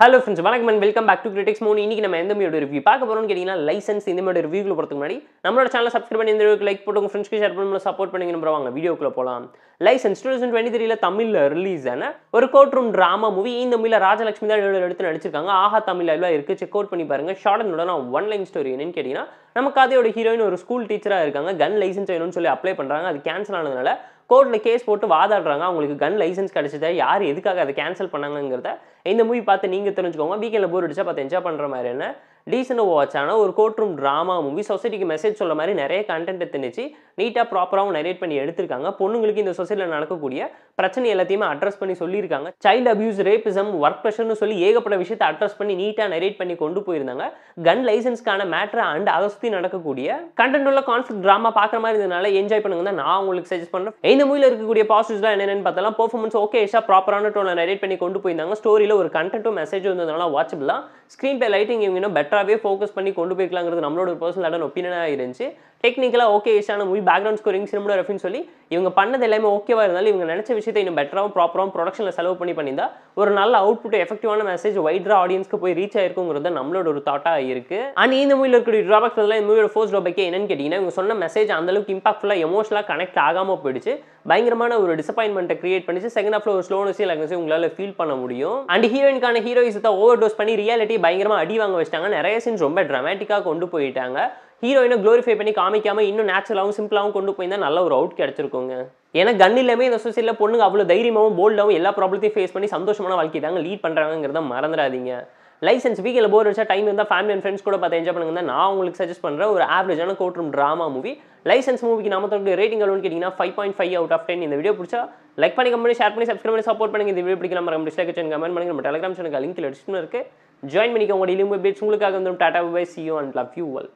Hello friends, welcome and welcome back to Critics Moon. இன்னைக்கு நம்ம எந்த மூவியோட ரிவ்யூ பார்க்க போறோம்னு கேட்டிங்கன்னா லைசென்ஸ் இந்த மூவியோட ரிவ்யூக்குள்ள போறதுக்கு முன்னாடி நம்மளோட சேனலை சப்ஸ்கிரைப் பண்ணி இந்த வீடியோக்கு லைக் போட்டு உங்க ஃப்ரெண்ட்ஸ்க்கு ஷேர் பண்ணி சப்போர்ட் பண்ணீங்க நம்புறோம். வாங்க வீடியோக்குள்ள போலாம். லைசென்ஸ் 2023ல தமிழ்ல ரிலீஸ் ஆன ஒரு கோர்ட் ரூம் டிராமா மூவி. இந்த மூவில ராஜலட்சுமி தான் எடுத்து நடிச்சிருக்காங்க. ஆஹா தமிழ் லைவ்ல இருக்கு, செக் அவுட் பண்ணி பாருங்க. ஷார்ட் அண்ட் நான் ஒன் லைன் ஸ்டோரி என்னன்னு கேட்டிங்கன்னா நம்ம கதையோட ஹீரோயின் ஒரு ஸ்கூல் டீச்சரா இருக்காங்க. கன் லைசென்ஸ் வேணும்னு சொல்லி அப்ளை பண்றாங்க. அது கேன்சல் ஆனதுனால கோர்ட்ல கேஸ் போட்டு வாதாடுறாங்க. அவங்களுக்கு கன் லைசென்ஸ் கிடைச்சதா யார் எதுக்காக அதை கேன்சல் பண்ணாங்கிறத இந்த மூவி பார்த்து நீங்க தெரிஞ்சுக்கோங்க. வீக்கெண்ட்ல போர் அடிச்சா பார்த்து என்ஜாய் பண்ற மாதிரி என்ன டீசென்ட் வாட்சான ஒரு கோர்ட் ரூம் டிராமா மூவி. சொசைட்டிக்கு மெசேஜ் சொல்ல மாதிரி நிறைய கண்டென்ட் திணிச்சு நீட்டா ப்ராப்பராகவும் நரேட் பண்ணி எடுத்திருக்காங்க. பொண்ணுங்களுக்கு இந்த சொசைட்டியில் நடக்கக்கூடிய பிரச்சனை எல்லாத்தையுமே அட்ரஸ் பண்ணி சொல்லியிருக்காங்க. சைல்டு அபியூஸ், ரேபிசம், ஒர்க் ப்ரெஷர்னு சொல்லி ஏகப்பட்ட விஷயத்தை அட்ரஸ் பண்ணி நீட்டா நரேட் பண்ணி கொண்டு போயிருந்தாங்க. கன் லைசென்ஸ்க்கான மேட்டர் அண்ட் அதை சுற்றி நடக்கக்கூடிய கண்டென்ட் உள்ள கான்ஃபிளிக் டிராமா பார்க்குற மாதிரி இருந்தனால என்ஜாய் பண்ணுங்க தான் நான் உங்களுக்கு சஜஸ்ட் பண்றேன். இந்த மூவில இருக்கக்கூடிய பாசிட்டிவ்ஸ்லாம் என்னென்னு பார்த்தாலும் பெர்ஃபார்மன்ஸ் ஓகே ப்ராப்பரான டோன்ல நரேட் பண்ணி கொண்டு போயிருந்தாங்க. ஸ்டோரியில ஒரு கண்டென்ட்டும் மெசேஜ் வந்ததுனால வாட்சபிளா ஸ்க்ரீன் பிளே லைட்டிங் இவங்க இன்னும் பெட்டராகவே ஃபோக்கஸ் பண்ணி கொண்டு போய்க்கலாங்கிறது நம்மளோட பர்சனல் ஒப்பீனியனாக இருந்துச்சு. டெக்னிக்கலாக ஓகேஷான movie, background scoring, cinema reference சொல்லி இவங்க பண்ணது எல்லாமே ஓகேவா இருந்தாலும் இவங்க நினைச்ச விஷயத்தை இன்னும் பெட்டராகவும் ப்ராப்பராகவும் ப்ரொடக்ஷனில் செலவு பண்ணியிருந்தா ஒரு நல்ல அவுட்புட், எஃபெக்டிவான மெசேஜ் வைட்ரா ஆடியன்ஸ்க்கு போய் ரீச் ஆயிருக்குங்கிறது நம்மளோட ஒரு தாட்டாக இருக்கு. அண்ட் இந்த மூவியில் இருக்கக்கூடிய ட்ராபேக்ஸ் எல்லாம் இந்த மூவியோட ஃபர்ஸ்ட் ட்ராபேக்கே என்னன்னு கேட்டிங்கன்னா இவங்க சொன்ன மெசேஜ் அந்தளவுக்கு இம்பாக்ட்ஃபுல்லாக எமோஷனலாக கனெக்ட் ஆகாமல் போயிடுச்சு. பயங்கரமான ஒரு டிசப்பாயின்மெண்ட்டை கிரியேட் பண்ணிச்சு. செகண்ட் ஹாஃப்ல ஒரு ஸ்லோனஸ் உங்களால் ஃபீல் பண்ண முடியும். அண்ட் ஹீரோயினுக்கான ஹீரோயிஸை ஓவர் டோஸ் பண்ணி ரியாலிட்டி பயங்கரமாக அடி வாங்க வச்சிட்டாங்க. நிறைய சீன்ஸ் ரொம்ப ட்ராமேட்டிக்காக கொண்டு போயிட்டாங்க. ஹீரோயினை க்ளோரிஃபை பண்ணி காமிக்காம இன்னும் நேச்சுரலாகவும் சிம்பிளாகவும் கொண்டு போயிருந்தா நல்ல ஒரு அவுட் கிடைச்சிருக்குங்க. ஏன்னா கன் இல்லாமல் இந்த சொசைட்டியில் பொண்ணுங்க அவ்வளோ தைரியமாகவும் போல்டாகவும் எல்லா ப்ராப்ளத்தையும் ஃபேஸ் பண்ணி சந்தோஷமான வாழ்க்கை தாங்க லீட் பண்ணுறாங்கிறத மறந்துடாதீங்க. லைசென்ஸ் வீக்கில் போர் அடிச்சா டைம் இருந்தால் ஃபேமிலி அண்ட் ஃப்ரெண்ட்ஸ் கூட பார்த்து என்ஜாய் பண்ணுங்க தான் நான் உங்களுக்கு சஜஸ்ட் பண்ணுறேன். ஒரு ஆவரேஜான courtroom drama movie. Licence மூவிக்கு நம்ம தரக்கூடிய ரேட்டிங் எவ்வளோன்னு கேட்டிங்கன்னா 5.5 out of 10. இந்த வீடியோ பிடிச்சா லைக் பண்ணி, கமெண்ட் பண்ணி, ஷேர் பண்ணி, சப்ஸ்கிரைப் பண்ணி சப்போர்ட் பண்ணுங்க. இந்த வீடியோ பிடிக்கலாம் நம்ம டிஸ்லைக் வச்சு கமெண்ட் பண்ணுங்க. நம்ம டெலிகிராம் சேனலுக்கு லிங்க் டிஸ்கிரிப்ஷனில் இருக்குது. ஜாயின் பண்ணிக்கோங்க. டெய்லி அப்டேட்ஸ் உங்களுக்காக வந்து ta ta bye, see you and love you all.